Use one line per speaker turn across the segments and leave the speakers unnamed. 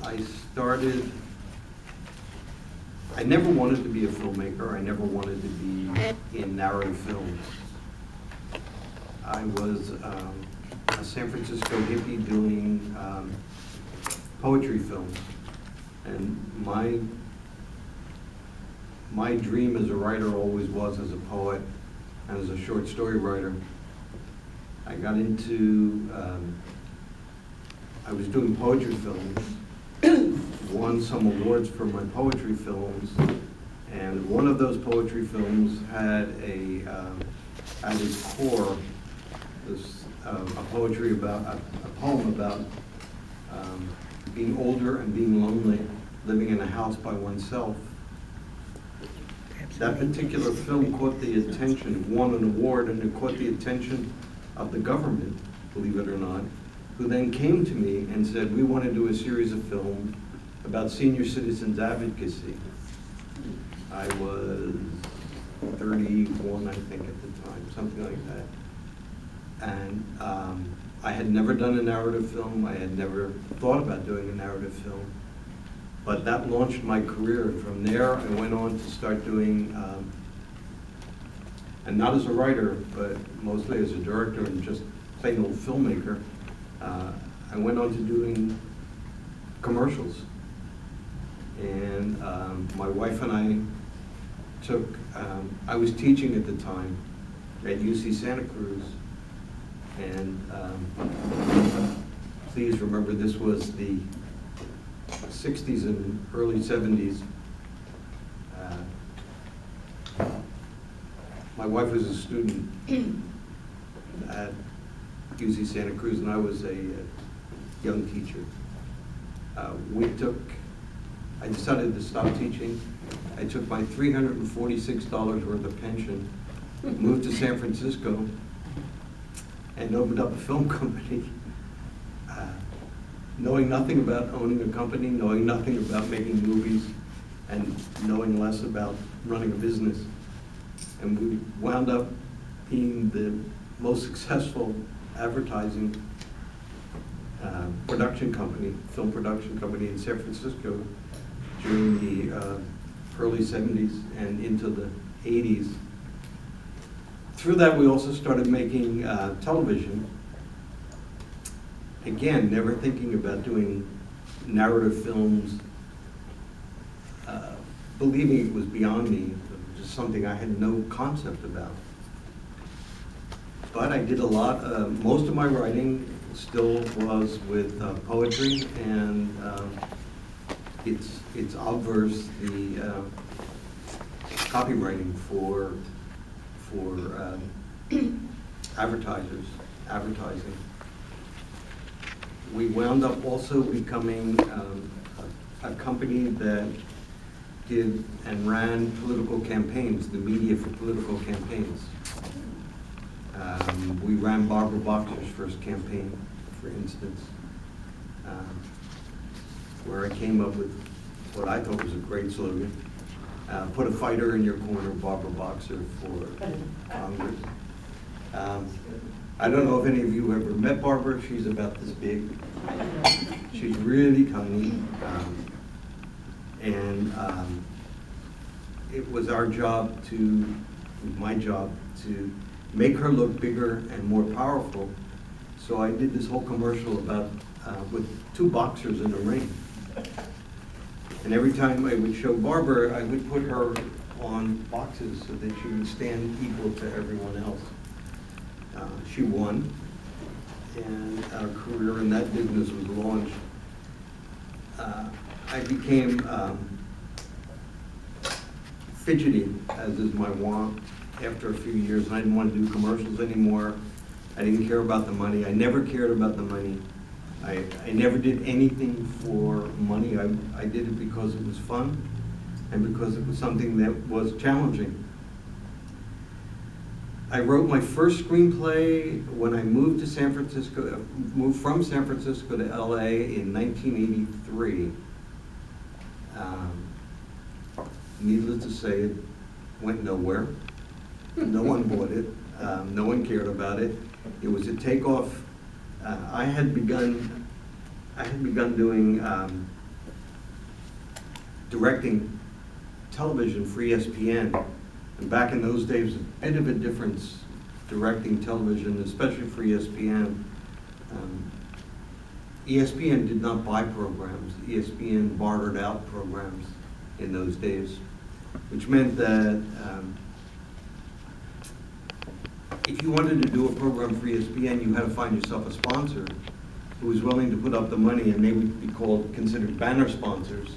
I started, I never wanted to be a filmmaker. I never wanted to be in narrative films. I was a San Francisco hippie doing poetry films. And my dream as a writer always was as a poet and as a short story writer. I got into, I was doing poetry films, won some awards for my poetry films, and one of those poetry films had at its core this a poetry about a poem about being older and being lonely, living in a house by oneself. That particular film caught the attention, won an award, and it caught the attention of the government, believe it or not, who then came to me and said, we want to do a series of films about senior citizens advocacy. I was 31, I think, at the time, something like that. And I had never done a narrative film. I had never thought about doing a narrative film. But that launched my career. And from there, I went on to start doing, and not as a writer, but mostly as a director and just plain old filmmaker, I went on to doing commercials. And my wife and I took, I was teaching at the time at UC Santa Cruz. And please remember, this was the 60s and early 70s. My wife was a student at UC Santa Cruz, and I was a young teacher. I decided to stop teaching. I took my $346 worth of pension, moved to San Francisco, and opened up a film company, knowing nothing about owning a company, knowing nothing about making movies, and knowing less about running a business. And we wound up being the most successful advertising production company, film production company in San Francisco during the early 70s and into the 80s. Through that, we also started making television. Again, never thinking about doing narrative films, believing it was beyond me, just something I had no concept about. But I did a lot, most of my writing still was with poetry and it's obverse the copywriting for advertising. We wound up also becoming a company that did and ran political campaigns, the media for political campaigns. We ran Barbara Boxer's first campaign, for instance, where I came up with what I thought was a great slogan. Put a fighter in your corner, Barbara Boxer for Congress. I don't know if any of you ever met Barbara. She's about this big. She's really tiny. It was our job my job to make her look bigger and more powerful. So I did this whole commercial about with two boxers in a ring. And every time I would show Barbara, I would put her on boxes so that she would stand equal to everyone else. She won, and our career in that business was launched. I became fidgety, as is my want, after a few years, and I didn't want to do commercials anymore. I didn't care about the money. I never cared about the money. I never did anything for money. I did it because it was fun and because it was something that was challenging. I wrote my first screenplay when I moved to San Francisco, moved from San Francisco to LA in 1983. Needless to say, it went nowhere. No one bought it. No one cared about it. It was a takeoff. I I had begun doing directing television for ESPN. And back in those days, a bit of a difference directing television, especially for ESPN. ESPN did not buy programs. ESPN bartered out programs in those days, which meant that if you wanted to do a program for ESPN, you had to find yourself a sponsor who was willing to put up the money, and they would be considered banner sponsors.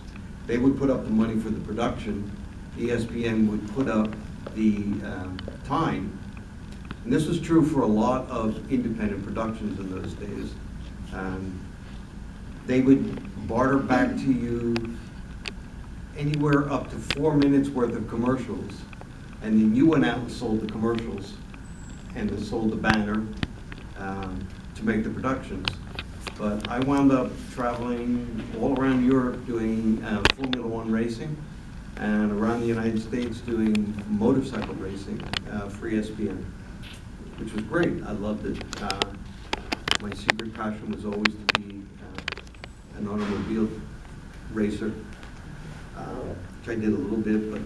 They would put up the money for the production. ESPN would put up the time. And this was true for a lot of independent productions in those days. They would barter back to you anywhere up to 4 minutes worth of commercials. And then you went out and sold the commercials and then sold the banner to make the productions. But I wound up traveling all around Europe doing Formula One racing, and around the United States doing motorcycle racing for ESPN, which was great. I loved it. My secret passion was always to be an automobile racer, which I did a little bit, but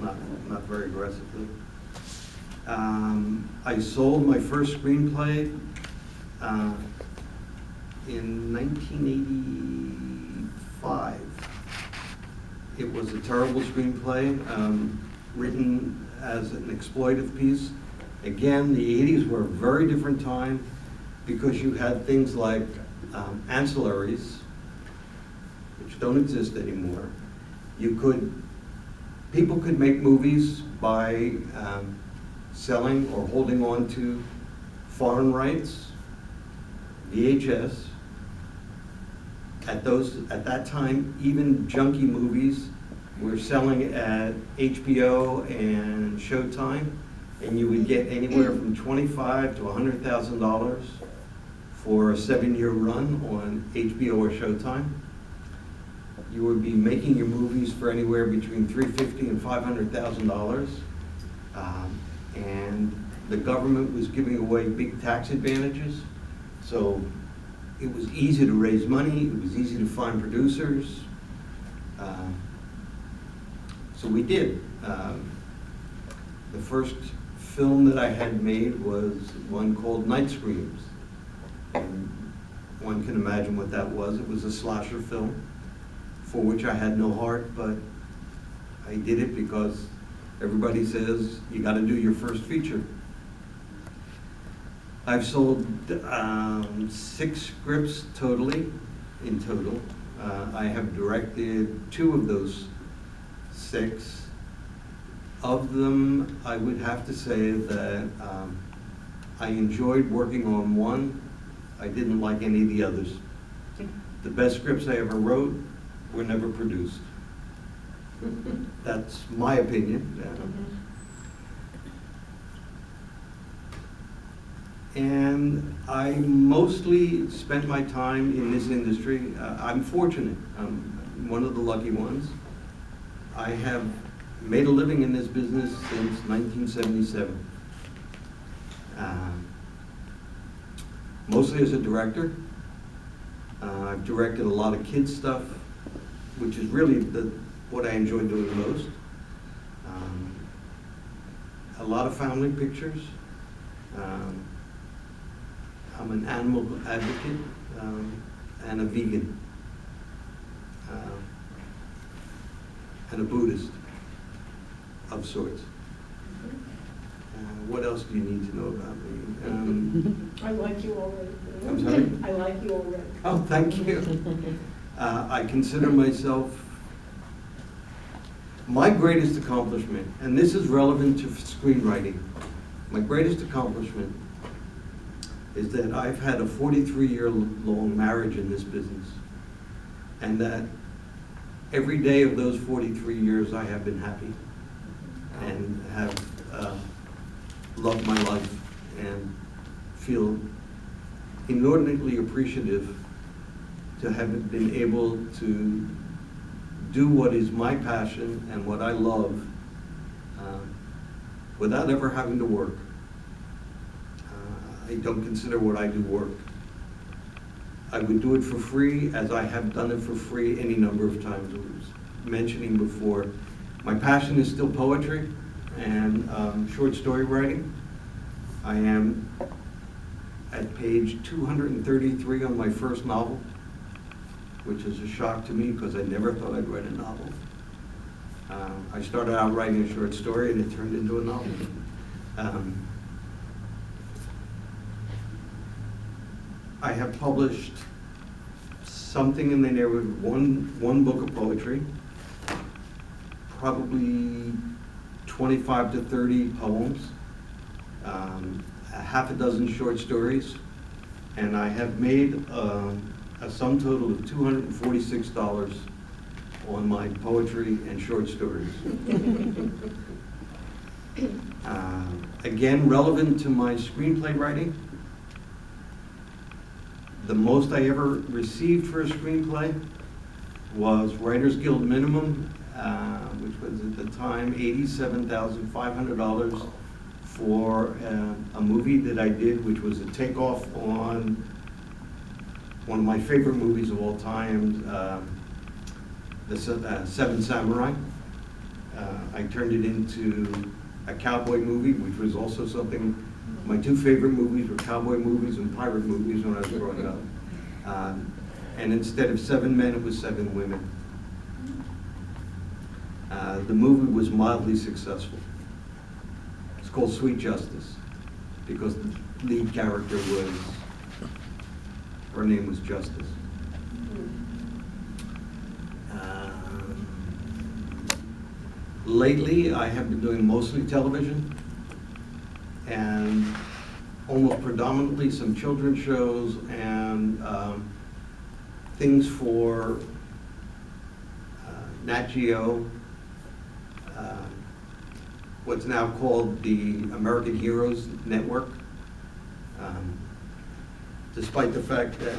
not very aggressively. I sold my first screenplay in 1985. It was a terrible screenplay, written as an exploitive piece. Again, the 80s were a very different time because you had things like ancillaries, which don't exist anymore. People could make movies by selling or holding on to foreign rights, VHS. At that time, even junky movies were selling at HBO and Showtime, and you would get anywhere from $25,000 to $100,000 for a 7-year run on HBO or Showtime. You would be making your movies for anywhere between $350,000 and $500,000, and the government was giving away big tax advantages, so it was easy to raise money, it was easy to find producers. So we did. The first film that I had made was one called Night Screams. And one can imagine what that was. It was a slasher film for which I had no heart, but I did it because everybody says you got to do your first feature. I've sold 6 scripts in total. I have directed 2 of those 6. Of them, I would have to say that I enjoyed working on one. I didn't like any of the others. The best scripts I ever wrote were never produced. That's my opinion. And I mostly spent my time in this industry. I'm fortunate. I'm one of the lucky ones. I have made a living in this business since 1977. Mostly as a director. I've directed a lot of kids stuff, which is really what I enjoy doing the most. A lot of family pictures. I'm an animal advocate and a vegan and a Buddhist of sorts. What else do you need to know about me?
I like you already.
I'm sorry?
I like you already.
Oh, thank you. I consider myself, my greatest accomplishment, and this is relevant to screenwriting, my greatest accomplishment is that I've had a 43-year-long marriage in this business, and that every day of those 43 years I have been happy and have loved my life and feel inordinately appreciative to have been able to do what is my passion and what I love without ever having to work. I don't consider what I do work. I would do it for free, as I have done it for free any number of times. I was mentioning before, my passion is still poetry and short story writing. I am at page 233 on my first novel, which is a shock to me because I never thought I'd write a novel. I started out writing a short story and it turned into a novel. I have published something in the neighborhood of one book of poetry, probably 25 to 30 poems, a half a dozen short stories, and I have made a sum total of $246 on my poetry and short stories. Again, relevant to my screenplay writing, the most I ever received for a screenplay was Writers Guild minimum, which was at the time $87,500 for a movie that I did, which was a takeoff on one of my favorite movies of all time, the Seven Samurai. I turned it into a cowboy movie, which was also something. My two favorite movies were cowboy movies and pirate movies when I was growing up. And instead of 7 men, it was 7 women. The movie was mildly successful. It's called Sweet Justice because the lead character her name was Justice. Lately, I have been doing mostly television and almost predominantly some children's shows and things for Nat Geo, what's now called the American Heroes Network. Despite the fact that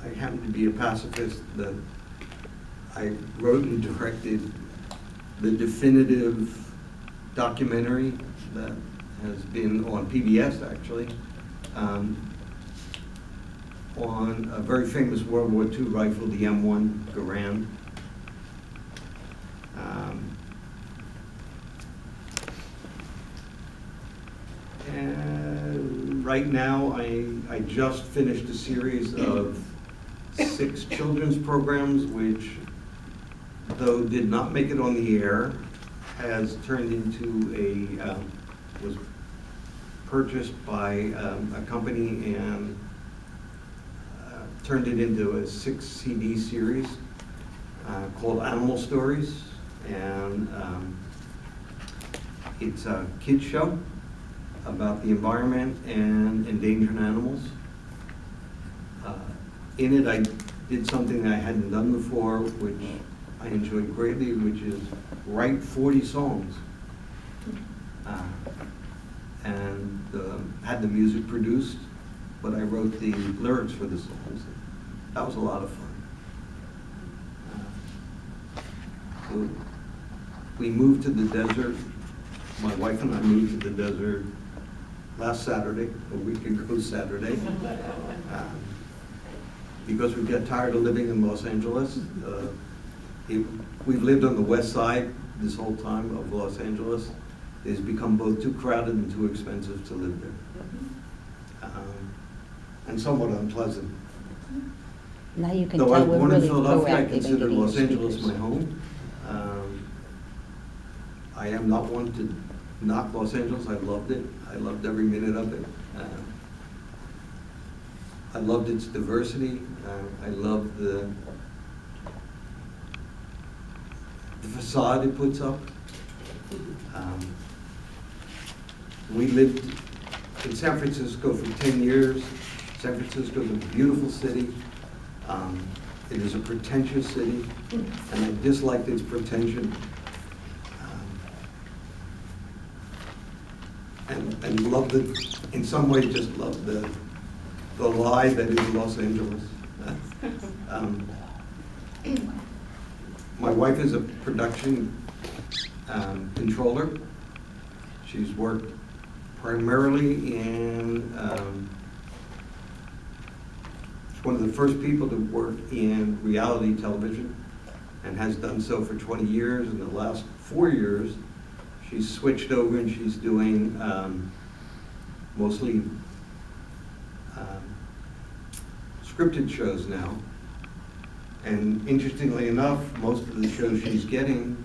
I happen to be a pacifist, that I wrote and directed the definitive documentary that has been on PBS actually, on a very famous World War II rifle, the M1 Garand. And right now, I just finished a series of 6 children's programs, which, though did not make it on the air, has turned into was purchased by a company and turned it into a 6 CD series called Animal Stories. And it's a kids show about the environment and endangered animals. In it, I did something I hadn't done before, which I enjoyed greatly, which is write 40 songs. And had the music produced, but I wrote the lyrics for the songs. That was a lot of fun. So we moved to the desert. My wife and I moved to the desert last Saturday, a week ago Saturday, because we got tired of living in Los Angeles. We've lived on the west side this whole time of Los Angeles. It's become both too crowded and too expensive to live there, and somewhat unpleasant.
Now you can
Though I
tell
was
we're
born in
really
Philadelphia, I
proactive in
consider
getting
Los
your
Angeles my
speakers.
home. I am not one to knock Los Angeles. I loved it. I loved every minute of it. I loved its diversity. I loved the facade it puts up. We lived in San Francisco for 10 years. San Francisco is a beautiful city. It is a pretentious city, and I disliked its pretension. And loved it, in some ways just loved the lie that is Los Angeles. My wife is a production controller. She's worked primarily in She's one of the first people to work in reality television and has done so for 20 years. In the last 4 years, she's switched over and she's doing mostly scripted shows now. And interestingly enough, most of the shows she's getting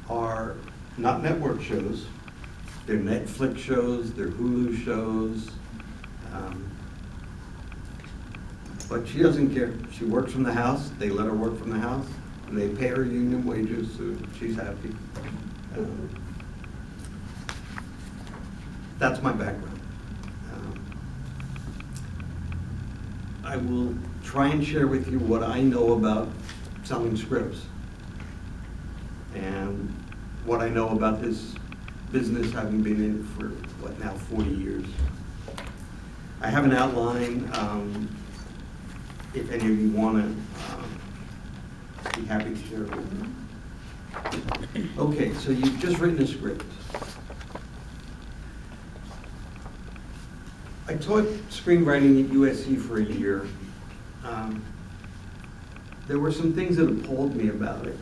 are not network shows. They're Netflix shows, they're Hulu shows. But she doesn't care. She works from the house, they let her work from the house, and they pay her union wages, so she's happy. That's my background. I will try and share with you what I know about selling scripts and what I know about this business, having been in it for, what, now 40 years. I have an outline. If any of you want to, be happy to share it with you. Okay, so you've just written a script. I taught screenwriting at USC for a year. There were some things that appalled me about it.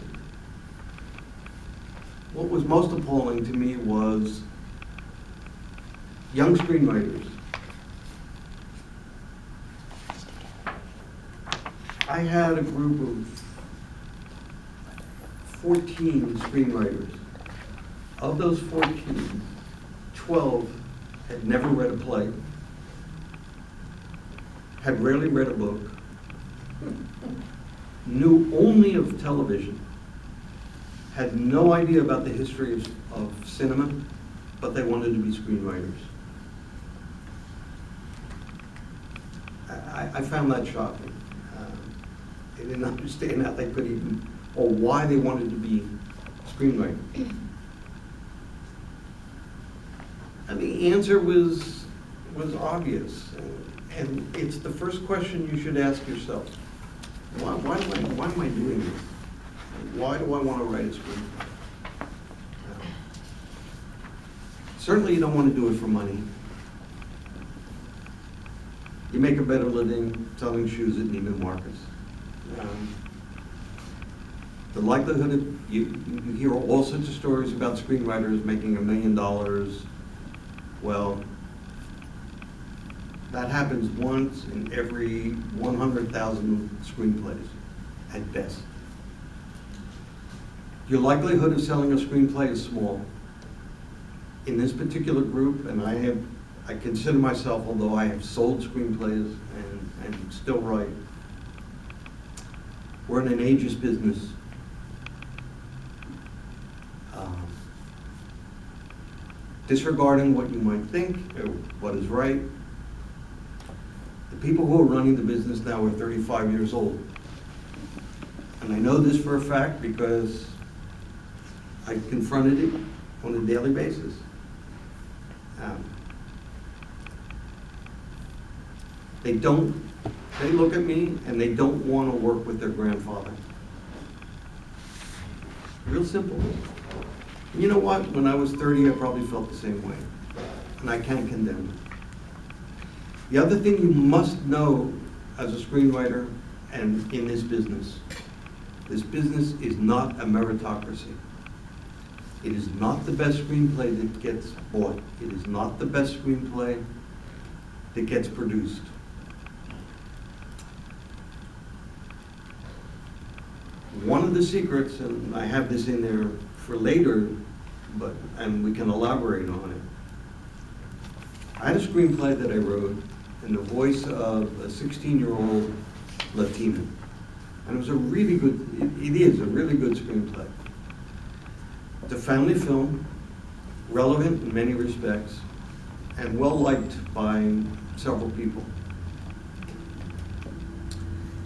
What was most appalling to me was young screenwriters. I had a group of 14 screenwriters. Of those 14, 12 had never read a play, had rarely read a book, knew only of television, had no idea about the history of cinema, but they wanted to be screenwriters. I found that shocking. They didn't understand how they could even, or why they wanted to be screenwriters. And the answer was obvious. And it's the first question you should ask yourself. Why am I doing this? Why do I want to write a screenplay? Certainly you don't want to do it for money. You make a better living selling shoes at Neiman Marcus. The likelihood of, you hear all sorts of stories about screenwriters making $1 million. Well, that happens once in every 100,000 screenplays, at best. Your likelihood of selling a screenplay is small. In this particular group, and I consider myself, although I have sold screenplays and still write, we're in an ageist business. Disregarding what you might think, or what is right, the people who are running the business now are 35 years old. And I know this for a fact because I confronted it on a daily basis. They look at me and they don't want to work with their grandfather. Real simple. And you know what? When I was 30, I probably felt the same way. And I can't condemn it. The other thing you must know as a screenwriter and in this business is not a meritocracy. It is not the best screenplay that gets bought. It is not the best screenplay that gets produced. One of the secrets, and I have this in there for later, and we can elaborate on it. I had a screenplay that I wrote in the voice of a 16-year-old Latina. And it was a really good, it is a really good screenplay. It's a family film, relevant in many respects, and well-liked by several people.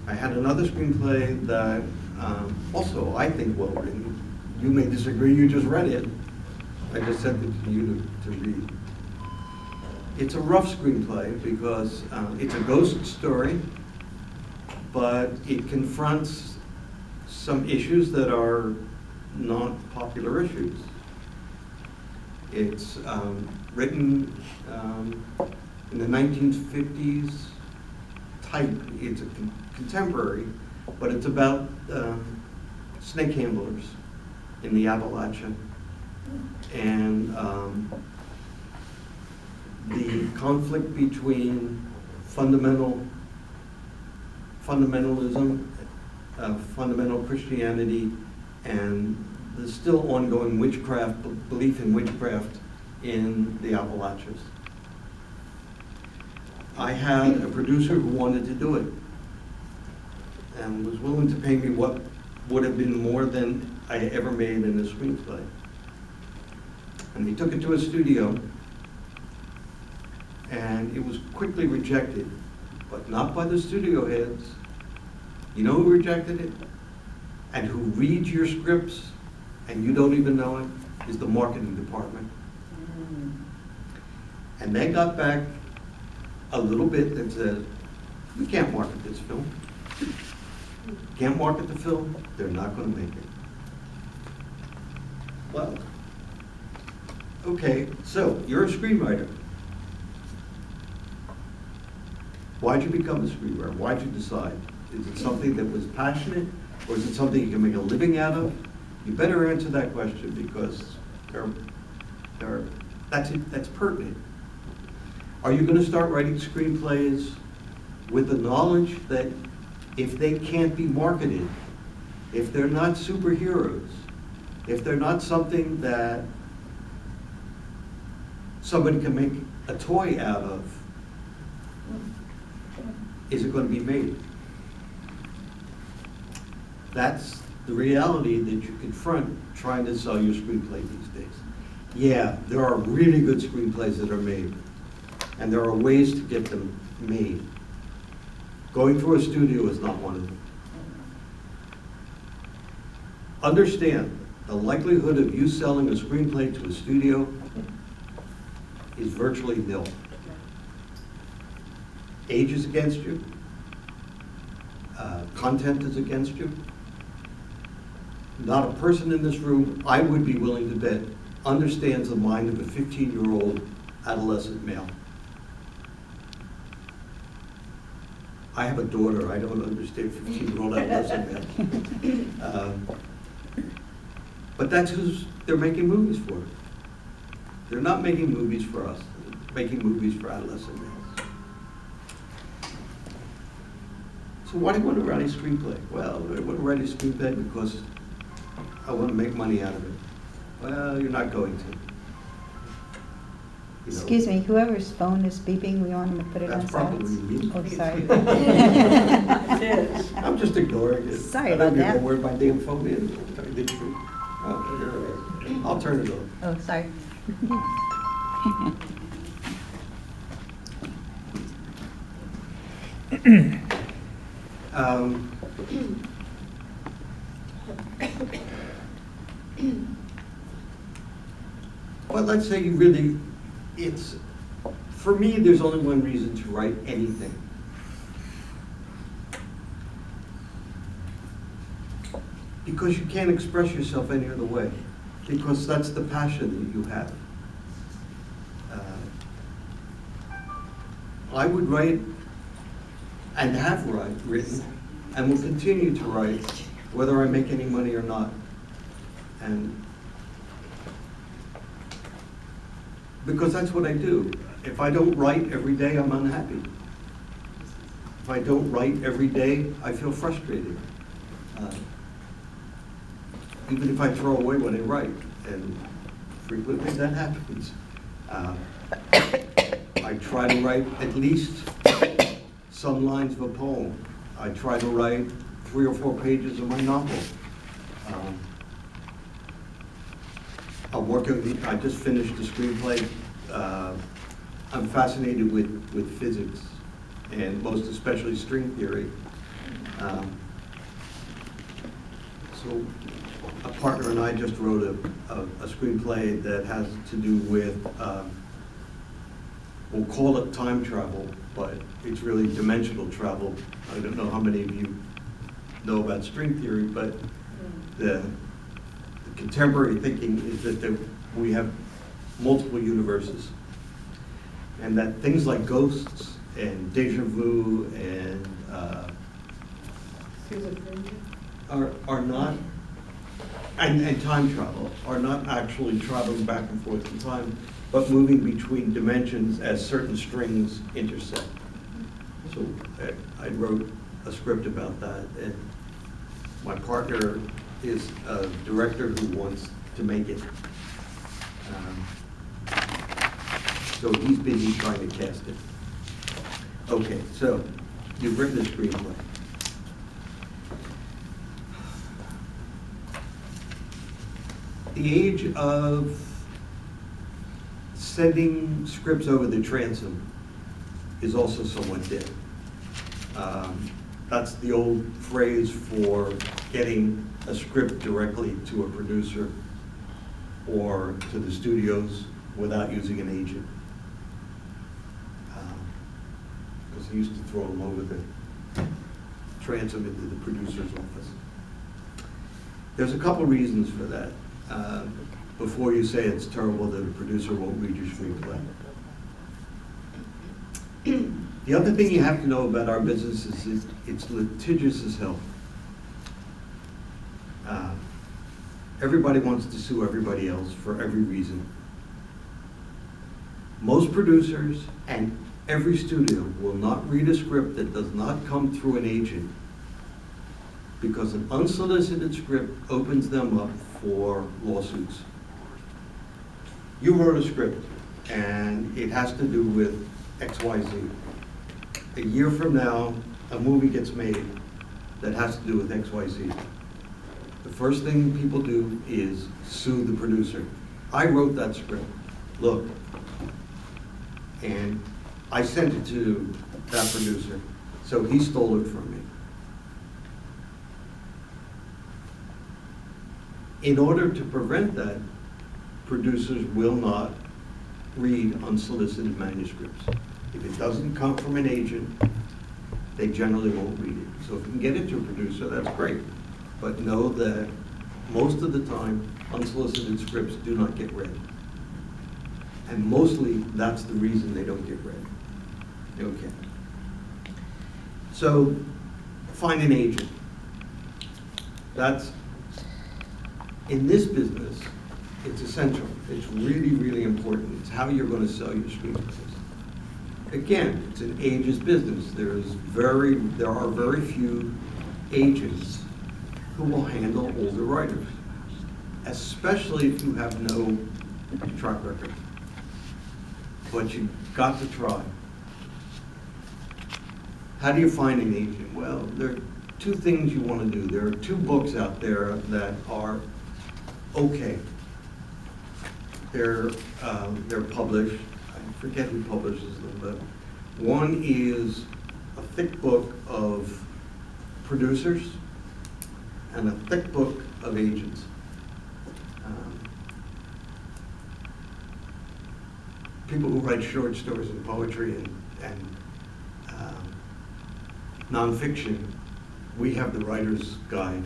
I had another screenplay that also I think well-written. You may disagree, you just read it. I just sent it to you to read. It's a rough screenplay because it's a ghost story, but it confronts some issues that are not popular issues. It's written in the 1950s, type, it's a contemporary, but it's about snake handlers in the Appalachia. And the conflict between fundamental fundamentalism, fundamental Christianity, and the still ongoing witchcraft, belief in witchcraft in the Appalachians. I had a producer who wanted to do it and was willing to pay me what would have been more than I ever made in a screenplay. And he took it to a studio, and it was quickly rejected, but not by the studio heads. You know who rejected it? And who reads your scripts and you don't even know it? Is the marketing department. And they got back a little bit that said, we can't market this film. Can't market the film, they're not going to make it. Well, okay, so you're a screenwriter. Why'd you become a screenwriter? Why'd you decide? Is it something that was passionate, or is it something you can make a living out of? You better answer that question, because that's pertinent. Are you going to start writing screenplays with the knowledge that if they can't be marketed, if they're not superheroes, if they're not something that somebody can make a toy out of, is it going to be made? That's the reality that you confront trying to sell your screenplay these days. Yeah, there are really good screenplays that are made, and there are ways to get them made. Going through a studio is not one of them. Understand, the likelihood of you selling a screenplay to a studio is virtually nil. Age is against you. Content is against you. Not a person in this room, I would be willing to bet, understands the mind of a 15-year-old adolescent male. I have a daughter, I don't understand 15-year-old adolescent male. But that's who they're making movies for. They're not making movies for us, they're making movies for adolescent males. So why do you want to write a screenplay? Well, I want to write a screenplay because I want to make money out of it. Well, you're not going to. You know,
Excuse me, whoever's phone is beeping, we want him to put it on
that's
silence.
probably me.
Oh, sorry.
It is.
I'm just ignoring it.
Sorry
I don't
about
even know
that.
where my damn phone is. To tell you the truth. Oh, there it is. I'll turn it off.
Oh, sorry.
But let's say you really, for me, there's only one reason to write anything. Because you can't express yourself any other way. Because that's the passion that you have. I would write and have written and will continue to write whether I make any money or not. And because that's what I do. If I don't write every day, I'm unhappy. If I don't write every day, I feel frustrated. Even if I throw away what I write, and frequently that happens. I try to write at least some lines of a poem. I try to write 3 or 4 pages of my novel. I just finished a screenplay. I'm fascinated with physics, and most especially string theory. So a partner and I just wrote a screenplay that has to do with, we'll call it time travel, but it's really dimensional travel. I don't know how many of you know about string theory, but the contemporary thinking is that we have multiple universes, and that things like ghosts and Deja Vu and are not, and time travel, are not actually traveling back and forth in time, but moving between dimensions as certain strings intersect. So I wrote a script about that, and my partner is a director who wants to make it. So he's busy trying to cast it. Okay, so you've written a screenplay. The age of sending scripts over the transom is also somewhat dead. That's the old phrase for getting a script directly to a producer or to the studios without using an agent. Because he used to throw them over the transom into the producer's office. There's a couple reasons for that. Before you say it's terrible that a producer won't read your screenplay. The other thing you have to know about our business is it's litigious as hell. Everybody wants to sue everybody else for every reason. Most producers and every studio will not read a script that does not come through an agent, because an unsolicited script opens them up for lawsuits. You wrote a script and it has to do with XYZ. A year from now, a movie gets made that has to do with XYZ. The first thing people do is sue the producer. I wrote that script, look, and I sent it to that producer, so he stole it from me. In order to prevent that, producers will not read unsolicited manuscripts. If it doesn't come from an agent, they generally won't read it. So if you can get it to a producer, that's great. But know that most of the time, unsolicited scripts do not get read. And mostly, that's the reason they don't get read. Okay. So, find an agent. That's, in this business, it's essential. It's really, really important. It's how you're going to sell your screenplays. Again, it's an ageist business. There are very few agents who will handle older writers, especially if you have no track record. But you've got to try. How do you find an agent? Well, there are two things you want to do. There are two books out there that are okay. They're published. I forget who publishes them, but one is a thick book of producers and a thick book of agents. People who write short stories and poetry and nonfiction, we have the writer's guide.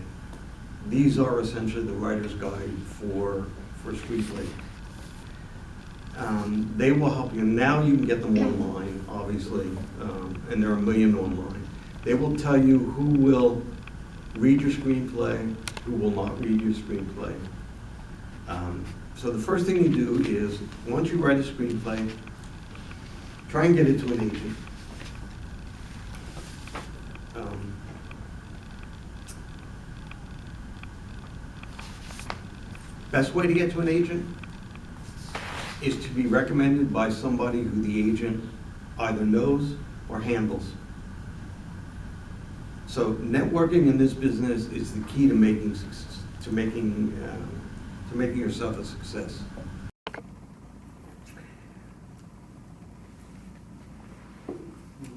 These are essentially the writer's guide for screenplay. They will help you. Now you can get them online, obviously, and there are a million online. They will tell you who will read your screenplay, who will not read your screenplay. So the first thing you do is, once you write a screenplay, try and get it to an agent. Best way to get to an agent is to be recommended by somebody who the agent either knows or handles. So networking in this business is the key to making yourself a success.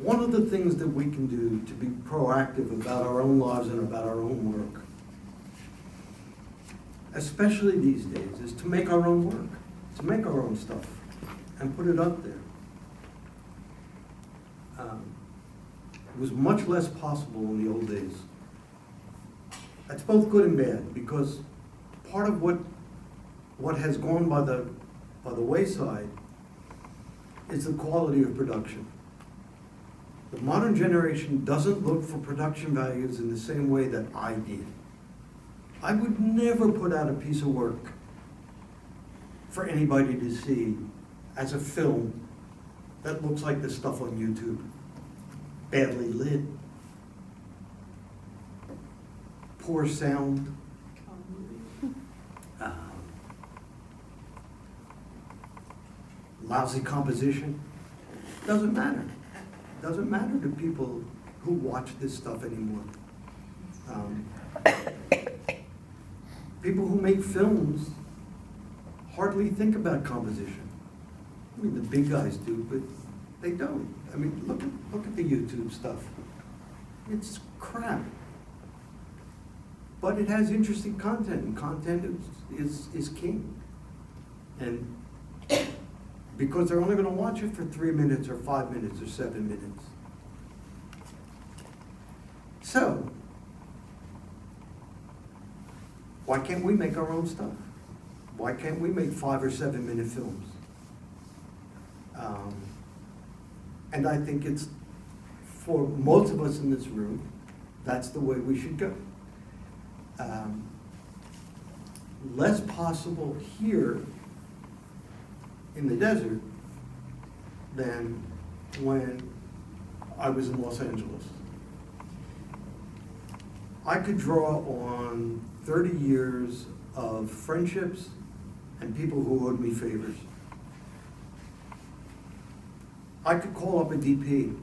One of the things that we can do to be proactive about our own lives and about our own work, especially these days, is to make our own work, to make our own stuff and put it up there. It was much less possible in the old days. That's both good and bad, because part of what has gone by the wayside is the quality of production. The modern generation doesn't look for production values in the same way that I did. I would never put out a piece of work for anybody to see as a film that looks like the stuff on YouTube. Badly lit, poor sound, lousy composition. Doesn't matter. Doesn't matter to people who watch this stuff anymore. People who make films hardly think about composition. I mean, the big guys do, but they don't. I mean, look at the YouTube stuff. It's crap. But it has interesting content, and content is king. And because they're only gonna watch it for 3 minutes or 5 minutes or 7 minutes. So, why can't we make our own stuff? Why can't we make 5 or 7 minute films? And I think it's, for most of us in this room, that's the way we should go. Less possible here in the desert than when I was in Los Angeles. I could draw on 30 years of friendships and people who owed me favors. I could call up a DP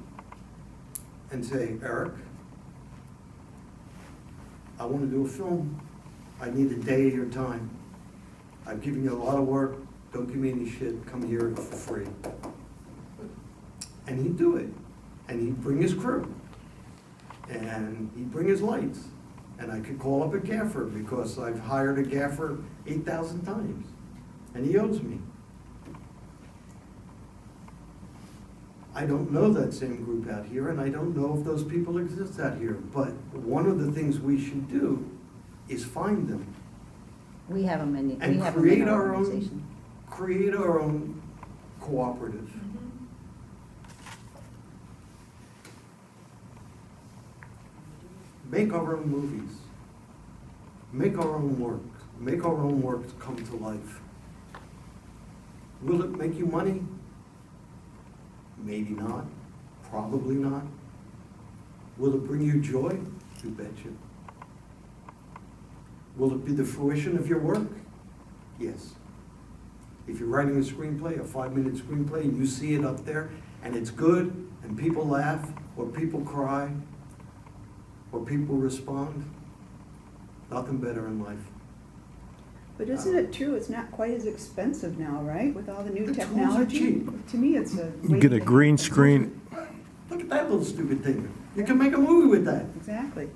and say, Eric, I want to do a film. I need a day of your time. I've given you a lot of work. Don't give me any shit. Come here for free. And he'd do it. And he'd bring his crew. And he'd bring his lights. And I could call up a gaffer because I've hired a gaffer 8,000 times. And he owes me. I don't know that same group out here, and I don't know if those people exist out here. But one of the things we should do is find them.
We have them in,
And
we have them in
create
our
our
organization.
Create our own cooperative. Make our own movies. Make our own work. Make our own work come to life. Will it make you money? Maybe not. Probably not. Will it bring you joy? You betcha. Will it be the fruition of your work? Yes. If you're writing a screenplay, a 5-minute screenplay, and you see it up there, and it's good, and people laugh, or people cry, or people respond, nothing better in life.
But isn't it true, it's not quite as expensive now, right, with all the new
The tools are
technology?
cheap.
To me, it's a.
You get a green screen.
Look at that little stupid thing. You can make a movie with that.
Exactly.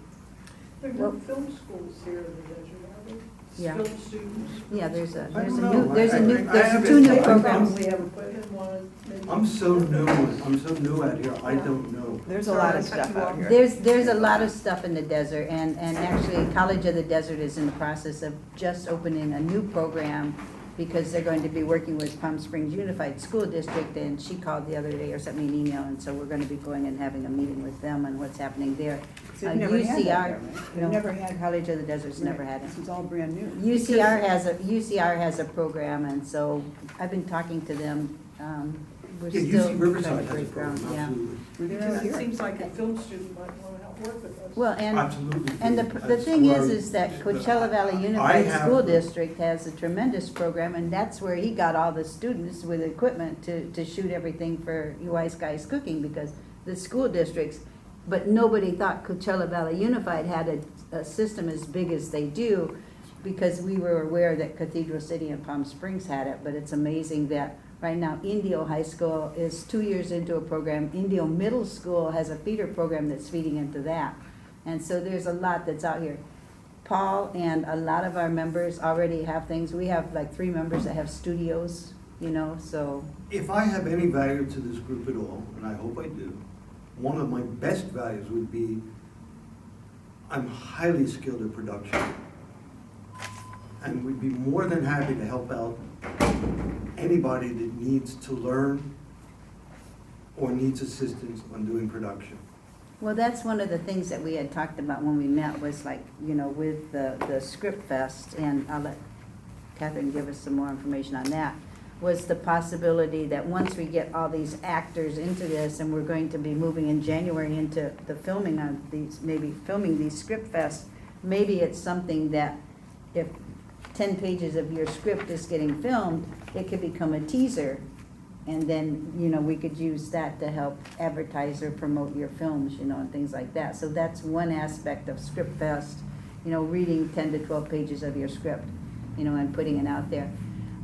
There's
Well-
no film schools here in the desert, are there?
Yeah.
Film students?
Yeah, there's a
I don't
new,
know.
there's a new,
I
there's
haven't-
two new
I'm-
programs.
We haven't put in one, maybe.
I'm so new out here, I don't know.
There's a lot of stuff out here.
There's a lot of stuff in the desert, and actually, College of the Desert is in the process of just opening a new program because they're going to be working with Palm Springs Unified School District, and she called the other day or sent me an email, and so we're gonna be going and having a meeting with them on what's happening there.
They've never had that
UCR
there, right? They've
no,
never had.
College of the Desert's never had it.
This is all brand new.
UCR has a program, and so I've been talking to them. We're
Yeah,
still
UC Riverside
trying to
has a
break ground,
program,
yeah.
absolutely.
They're out
Because it
here.
seems like a film student might want to help work with us.
Well, and
Absolutely.
the
That's
thing
where-
is that Coachella Valley
I
Unified
have-
School District has a tremendous program, and that's where he got all the students with equipment to shoot everything for UI Skies Cooking, because the school districts, but nobody thought Coachella Valley Unified had a system as big as they do, because we were aware that Cathedral City and Palm Springs had it, but it's amazing that right now Indio High School is 2 years into a program. Indio Middle School has a feeder program that's feeding into that. And so there's a lot that's out here. Paul and a lot of our members already have things. We have like 3 members that have studios, you know, so.
If I have any value to this group at all, and I hope I do, one of my best values would be I'm highly skilled at production. And would be more than happy to help out anybody that needs to learn or needs assistance on doing production.
Well, that's one of the things that we had talked about when we met, was like, you know, with the Script Fest, and I'll let Catherine give us some more information on that, was the possibility that once we get all these actors into this, and we're going to be moving in January into the filming of these, maybe filming these Script Fests, maybe it's something that if 10 pages of your script is getting filmed, it could become a teaser. And then, you know, we could use that to help advertise or promote your films, you know, and things like that. So that's one aspect of Script Fest, you know, reading 10 to 12 pages of your script, you know, and putting it out there.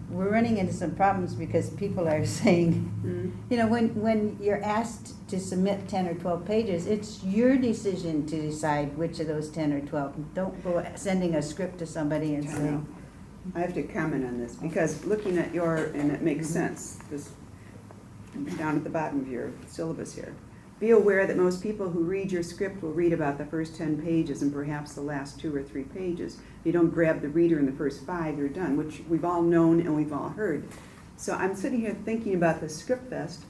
We're running into some problems because people are saying, you know, when you're asked to submit 10 or 12 pages, it's your decision to decide which of those 10 or 12. Don't go sending a script to somebody and saying,
I have to comment on this, because looking at your, and it makes sense, this, down at the bottom of your syllabus here. Be aware that most people who read your script will read about the first 10 pages and perhaps the last 2 or 3 pages. You don't grab the reader in the first 5, you're done, which we've all known and we've all heard. So I'm sitting here thinking about the Script Fest.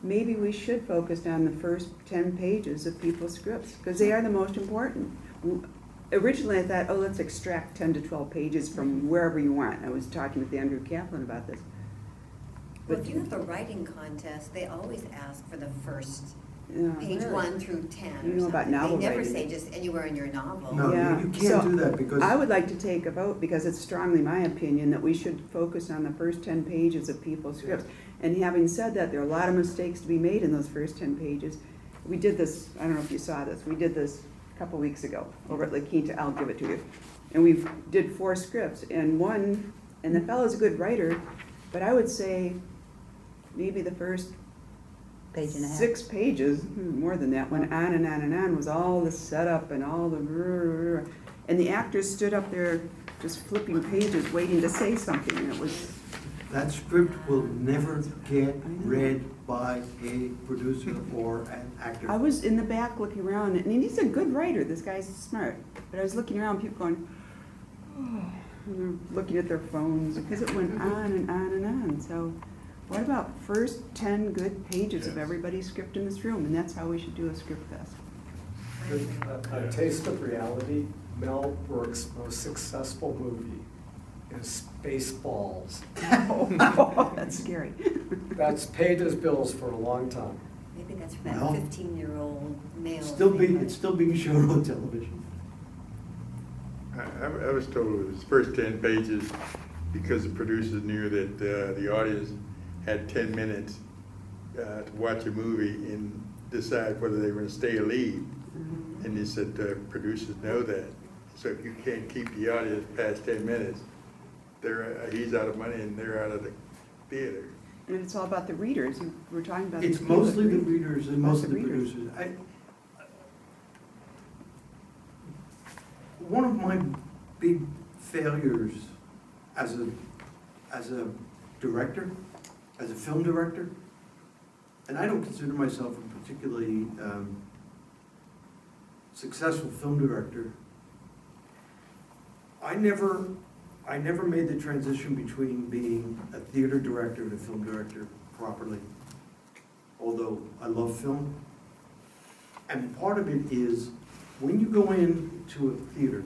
Maybe we should focus on the first 10 pages of people's scripts, because they are the most important. Originally, I thought, oh, let's extract 10 to 12 pages from wherever you want. I was talking with Andrew Kaplan about this.
Well, if you have a writing contest, they always ask for the first
Yeah,
page
really.
1 through 10
You
or
know about
something.
novel
They never
writing.
say just anywhere in your novel.
No,
Yeah,
you can't
so
do that because.
I would like to take a vote, because it's strongly my opinion that we should focus on the first 10 pages of people's scripts. And having said that, there are a lot of mistakes to be made in those first 10 pages. We did this, I don't know if you saw this, we did this a couple weeks ago over at La Quinta. I'll give it to you. And we did 4 scripts, and the fellow's a good writer, but I would say maybe the first
page and a half.
6 pages, more than that, went on and on and on, was all the setup and all the, and the actors stood up there just flipping pages, waiting to say something, and it was,
That script will never get read by a producer or an actor.
I was in the back looking around, and he's a good writer, this guy's smart, but I was looking around, people going, oh, and they're looking at their phones, because it went on and on and on, so what about first 10 good pages of everybody's script in this room, and that's how we should do a Script Fest.
A Taste of Reality, Mel Brooks' most successful movie is Spaceballs.
Oh, that's scary.
That's paid his bills for a long time.
Maybe that's for that
Well,
15-year-old male.
It's still being shown on television.
I was told it was first 10 pages because the producers knew that the audience had 10 minutes to watch a movie and decide whether they were going to stay or leave. And they said producers know that. So if you can't keep the audience past 10 minutes, he's out of money and they're out of the theater.
And it's all about the readers. We're talking about.
It's
the people that
mostly the
read.
readers and most of the
readers.
producers. One of my big failures as a director, as a film director, and I don't consider myself a particularly successful film director. I never made the transition between being a theater director and a film director properly, although I love film. And part of it is, when you go into a theater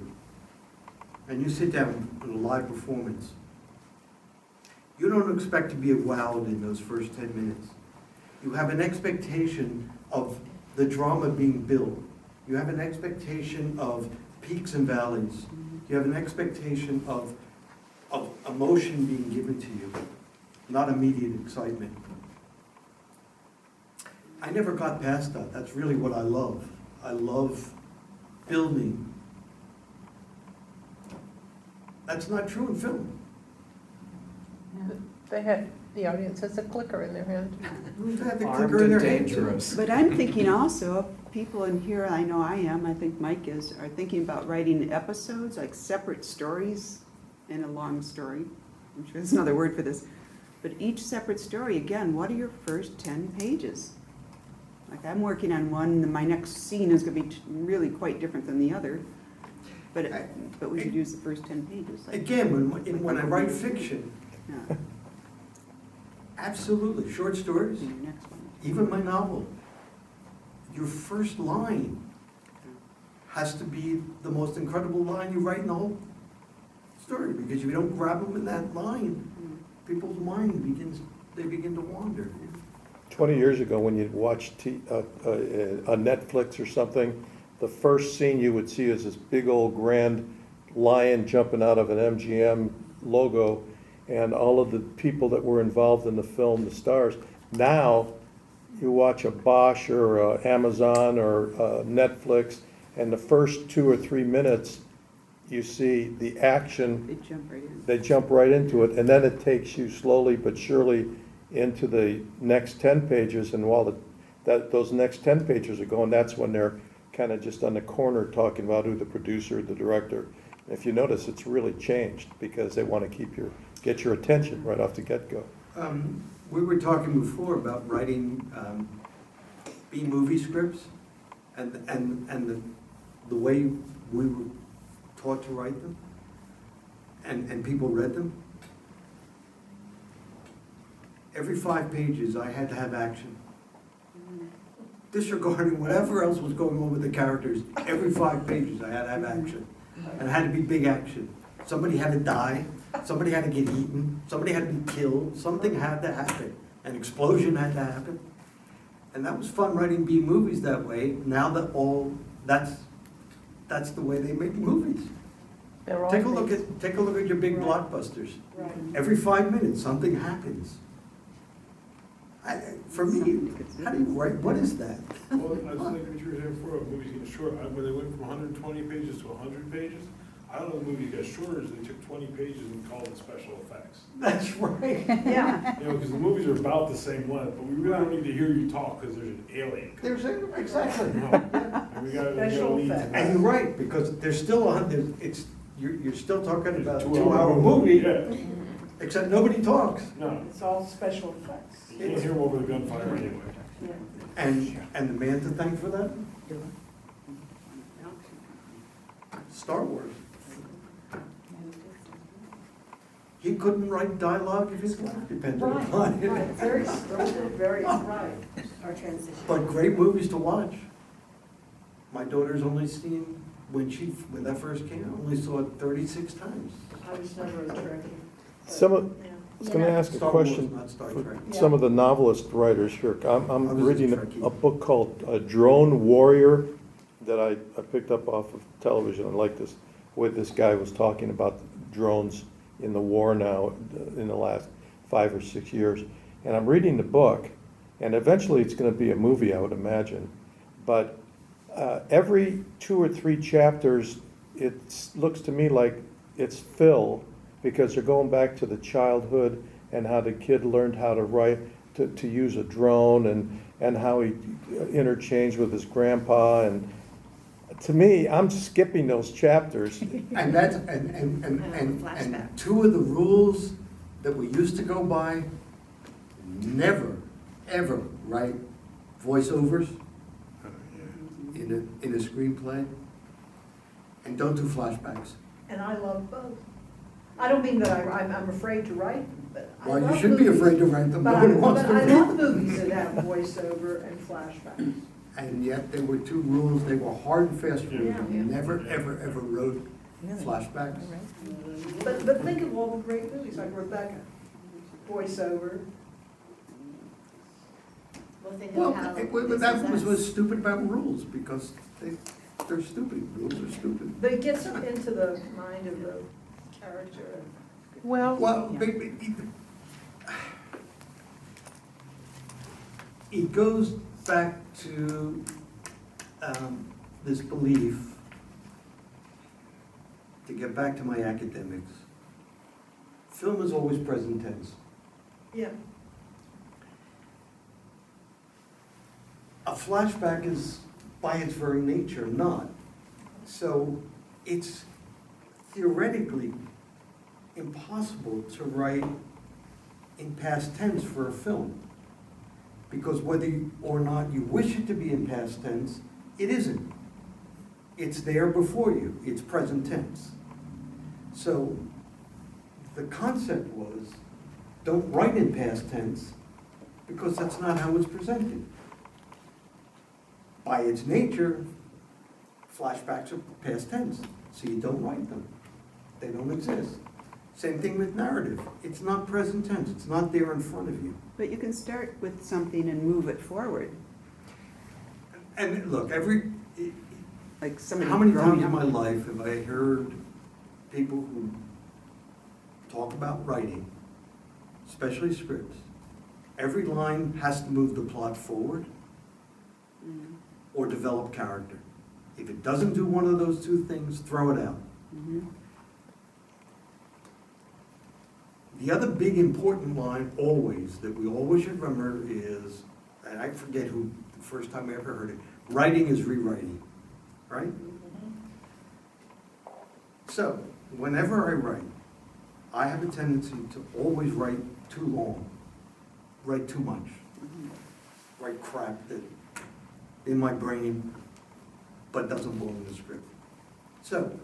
and you sit down in a live performance, you don't expect to be wowed in those first 10 minutes. You have an expectation of the drama being built. You have an expectation of peaks and valleys. You have an expectation of emotion being given to you, not immediate excitement. I never got past that. That's really what I love. I love building. That's not true in film.
The audience has a clicker in their hand.
Who's had the
Armed
clicker in
and
their hand?
dangerous.
But I'm thinking also, people in here, I know I am, I think Mike is, are thinking about writing episodes, like separate stories in a long story. I'm sure there's another word for this. But each separate story, again, what are your first 10 pages? Like, I'm working on one, and my next scene is gonna be really quite different than the other. But we should use the first 10 pages. like-
Again, when I write fiction,
Yeah,
absolutely, short stories.
in your next one.
even my novel, your first line has to be the most incredible line you write in the whole story, because if you don't grab them in that line, people's mind begin to wander.
20 years ago, when you'd watch a Netflix or something, the first scene you would see is this big old grand lion jumping out of an MGM logo, and all of the people that were involved in the film, the stars. Now, you watch a Bosch or a Amazon or a Netflix, and the first 2 or 3 minutes, you see the action.
They jump right in.
They jump right into it, and then it takes you slowly but surely into the next 10 pages, and while those next 10 pages are going, that's when they're kind of just on the corner talking about who the producer, the director. If you notice, it's really changed, because they want to get your attention right off the get-go.
We were talking before about writing B-movie scripts, and the way we were taught to write them, and people read them. Every 5 pages, I had to have action. Disregarding whatever else was going on with the characters, every 5 pages, I had to have action. And it had to be big action. Somebody had to die, somebody had to get eaten, somebody had to be killed, something had to happen. An explosion had to happen. And that was fun writing B-movies that way. Now that's the way they make movies.
They're all
Take a look
based-
at your big blockbusters. Every 5 minutes, something happens. For me, how do you write, what is that?
Well, I was like what you were saying before, movies getting short, when they went from 120 pages to 100 pages, I don't know if the movie got shorter, is they took 20 pages and called it special effects.
That's right.
Yeah.
You know, because the movies are about the same length, but we really don't need to hear you talk, because there's an alien.
Exactly.
And we gotta
Special
lead to
effects.
that.
And you're right, because there's still you're still talking
It's a
about a
2-hour
2-hour movie,
Yeah,
except nobody talks.
no,
It's all special effects.
you can't hear them over the gunfire anyway.
Yeah.
And the man to thank for that? Star Wars. He couldn't write dialogue if his life depended upon
Right,
it.
very, very, right.
Our transition.
But great movies to watch. My daughter's only seen, when that first came, only saw it 36 times.
I was never a Trekkie.
I was going to ask a
Star Wars,
question
not Star
for
Trek.
some of the novelist writers here. I'm
I was a
reading
Trekkie.
a book called Drone Warrior that I picked up off of television. I like this, way this guy was talking about drones in the war now, in the last 5 or 6 years. And I'm reading the book, and eventually it's going to be a movie, I would imagine. But every 2 or 3 chapters, it looks to me like it's fill, because they're going back to the childhood and how the kid learned how to write, to use a drone, and how he interchanged with his grandpa. And to me, I'm skipping those chapters.
And that's, and
Flashback.
2 of the rules that we used to go by, never, ever write voiceovers in a screenplay, and don't do flashbacks.
And I love both. I don't mean that I'm afraid to write them, but I
Well, you
love
should be
movies.
afraid to write them,
But
nobody wants to
I
read
love
them.
movies that have voiceover and flashbacks.
And yet, there were 2 rules, they were hard and fast rules,
Yeah.
you never, ever, ever wrote flashbacks.
But think of all the great movies, like Rebecca, voiceover.
Well, think
Well,
of how
but
this
that
is
was
us.
what's stupid about rules, because they're stupid, rules are stupid.
But it gets them into the mind of the character.
Well, it goes back to this belief, to get back to my academics, film is always present tense.
Yeah.
A flashback is, by its very nature, not. So it's theoretically impossible to write in past tense for a film. Because whether or not you wish it to be in past tense, it isn't. It's there before you, it's present tense. So the concept was, don't write in past tense, because that's not how it's presented. By its nature, flashbacks are past tense, so you don't write them. They don't exist. Same thing with narrative. It's not present tense, it's not there in front of you.
But you can start with something and move it forward,
And look,
like somebody.
how many
growing
times in
up.
my life have I heard people who talk about writing, especially scripts, every line has to move the plot forward or develop character. If it doesn't do one of those two things, throw it out.
Mhm.
The other big important line always, that we always should remember is, and I forget who, the first time I ever heard it, writing is rewriting, right? So, whenever I write, I have a tendency to always write too long, write too much, write crap that in my brain, but doesn't belong in the script. So,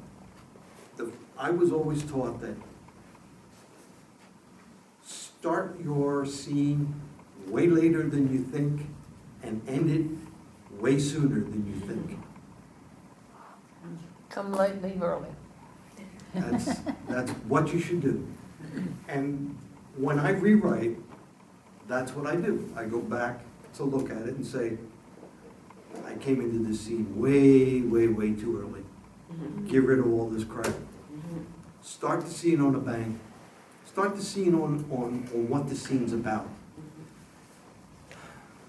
I was always taught that start your scene way later than you think and end it way sooner than you think.
Come late, leave early.
That's what you should do. And when I rewrite, that's what I do. I go back to look at it and say, I came into this scene way, way, way too early. Get rid of all this crap. Start the scene on a bang. Start the scene on what the scene's about.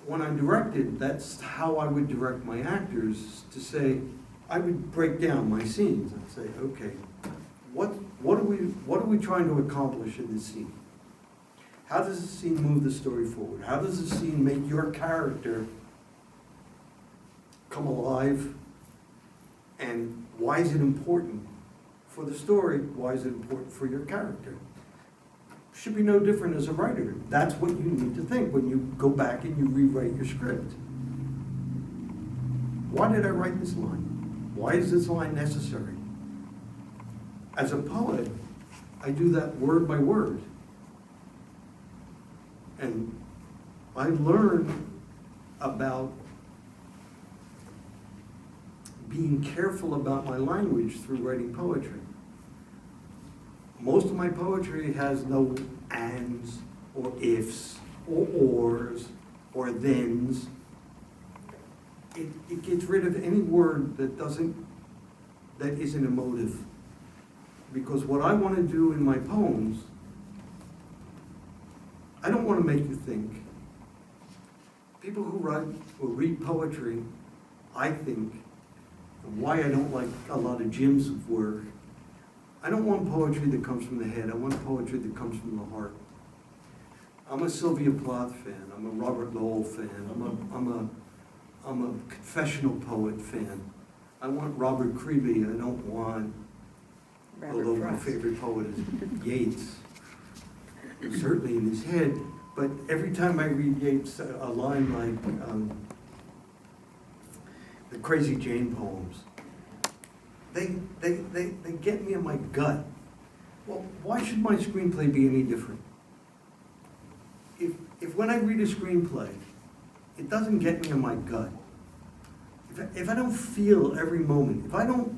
When I directed, that's how I would direct my actors, to say, I would break down my scenes and say, okay, what are we trying to accomplish in this scene? How does the scene move the story forward? How does the scene make your character come alive? And why is it important for the story? Why is it important for your character? Should be no different as a writer. That's what you need to think when you go back and you rewrite your script. Why did I write this line? Why is this line necessary? As a poet, I do that word by word. And I learn about being careful about my language through writing poetry. Most of my poetry has no ands or ifs or ors or thens. It gets rid of any word that isn't emotive. Because what I want to do in my poems, I don't want to make you think. People who write or read poetry, I think, and why I don't like a lot of Jim's work, I don't want poetry that comes from the head. I want poetry that comes from the heart. I'm a Sylvia Plath fan. I'm a Robert Lowell fan. I'm a confessional poet fan. I want Robert Creevy. I don't want, although my favorite poet is Yeats, certainly in his head. But every time I read Yeats, a line like the Crazy Jane poems, they get me in my gut. Well, why should my screenplay be any different? If when I read a screenplay, it doesn't get me in my gut, if I don't feel every moment, if I don't